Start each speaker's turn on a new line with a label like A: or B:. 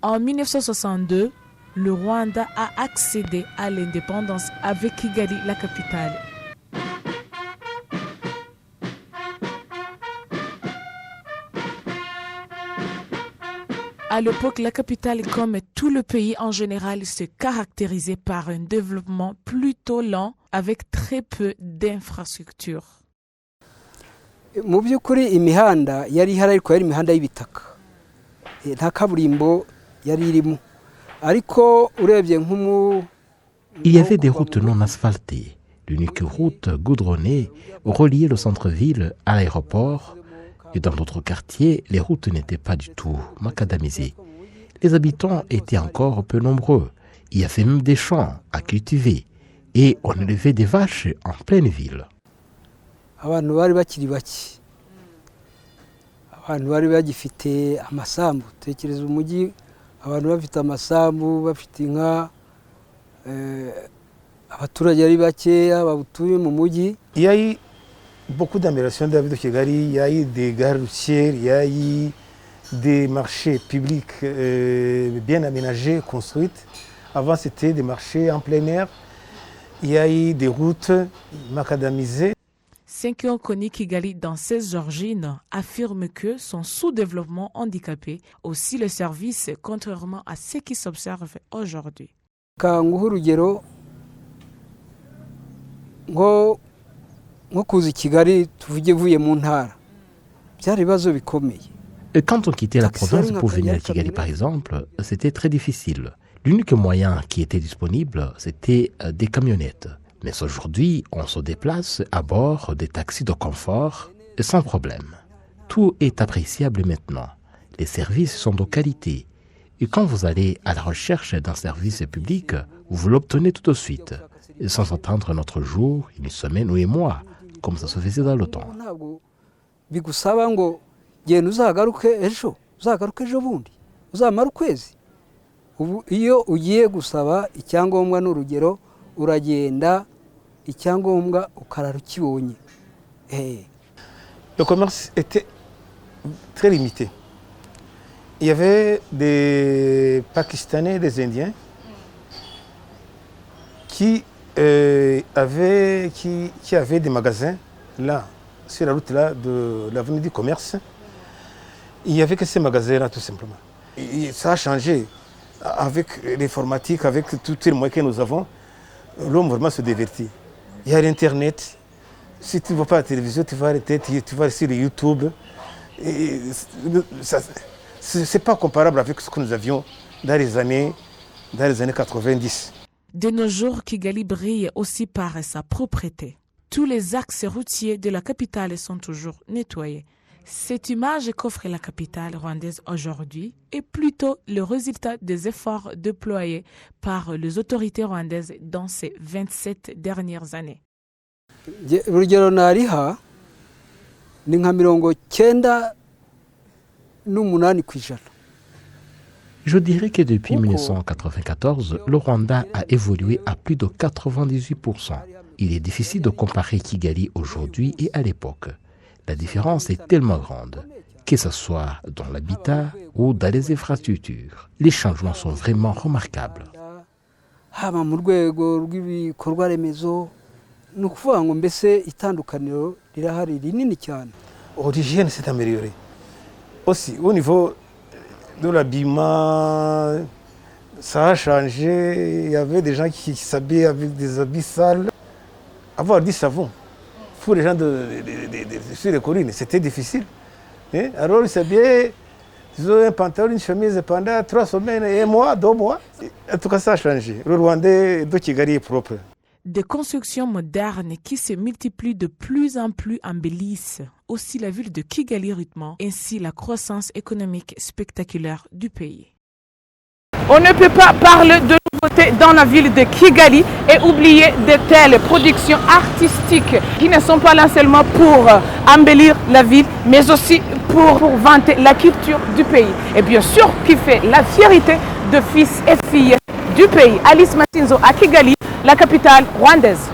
A: En 1962, le Rwanda a accédé à l'indépendance avec Kigali, la capitale. À l'époque, la capitale, comme tout le pays en général, se caractérisait par un développement plutôt lent avec très peu d'infrastructures.
B: Mu by'ukuri imihanda yari ihari ariko yari imihanda y'ibitaka nta kaburimbo yari irimo ariko urebye nk'umu.
C: Il y avait des routes non asphaltées, l'unique route goudronnée reliait le centre-ville à l'aéroport. Et dans d'autres quartiers, les routes n'étaient pas du tout macadamisées. Les habitants étaient encore peu nombreux. Il y avait même des champs à cultiver. Et on élevait des vaches en pleine ville.
B: Abantu bari bakiri bake. Abantu bari bagifite amasambu. Tekereza umujyi, abantu bafite amasambu, bafite inka, abaturage ari bakeya babutuye mu mujyi.
D: Il y a eu beaucoup d'améliorations de la ville de Kigali, il y a eu des gares routières, il y a eu des marchés publics bien aménagés, construits. Avant, c'était des marchés en plein air. Il y a eu des routes macadamisées.
A: Ceux qui ont connu Kigali dans ses origines affirment que son sous-développement handicapé aussi le service, contrairement à ce qui s'observe aujourd'hui.
B: Kanguha urugero nko kuza Kigali tuvuge vuye mu ntara byari ibibazo bikomeye.
C: Quand on quittait la province pour venir à Kigali par exemple, c'était très difficile. L'unique moyen qui était disponible, c'était des camionnettes. Mais aujourd'hui, on se déplace à bord des taxis de confort sans problème. Tout est appréciable maintenant. Les services sont de qualité. Et quand vous allez à la recherche d'un service public, vous l'obtenez tout de suite, sans attendre un autre jour, une semaine ou un mois, comme ça se faisait dans le temps.
B: Bigusaba ngo genda uzagaruke ejo bundi uzamara ukwezi. Ubu iyo ugiye gusaba icyangombwa n'urugero uragenda icyangombwa ukarara ukibonye.
D: Le commerce était très limité. Il y avait des Pakistanais, des Indiens qui avaient des magasins là, sur la route là de l'avenue du commerce. Il n'y avait que ces magasins-là tout simplement. Et ça a changé avec l'informatique, avec tous les moyens que nous avons. L'homme vraiment se divertit. Il y a l'Internet. Si tu ne vois pas la télévision, tu vas sur YouTube. Ce n'est pas comparable avec ce que nous avions dans les années 90.
A: De nos jours, Kigali brille aussi par sa propreté. Tous les axes routiers de la capitale sont toujours nettoyés. Cette image qu'offre la capitale rwandaise aujourd'hui est plutôt le résultat des efforts déployés par les autorités rwandaises dans ces 27 dernières années.
B: Urugero nariha ni nka 98%.
C: Je dirais que depuis 1994, le Rwanda a évolué à plus de 98%. Il est difficile de comparer Kigali aujourd'hui et à l'époque. La différence est tellement grande, que ce soit dans l'habitat ou dans les infrastructures. Les changements sont vraiment remarquables.
B: Haba mu rwego rw'ibikorwa remezo ni ukuvuga ngo mbese itandukaniro rirahari rinini cyane.
D: L'hygiène s'est améliorée. Aussi, au niveau de l'habillement, ça a changé. Il y avait des gens qui s'habillaient avec des habits sales. Avoir du savon pour les gens sur les collines, c'était difficile. Alors ils s'habillaient, ils ont un pantalon, une chemise pendant 3 semaines, 1 mois, 2 mois. En tout cas, ça a changé. Le Rwandais de Kigali est propre.
A: Des constructions modernes qui se multiplient de plus en plus embellissent aussi la ville de Kigali rythmant, ainsi la croissance économique spectaculaire du pays. On ne peut pas parler de nouveautés dans la ville de Kigali et oublier de telles productions artistiques qui ne sont pas là seulement pour embellir la ville, mais aussi pour vanter la culture du pays. Et bien sûr, qui fait la fierté de fils et filles du pays. Alice Matinzo à Kigali, la capitale rwandaise.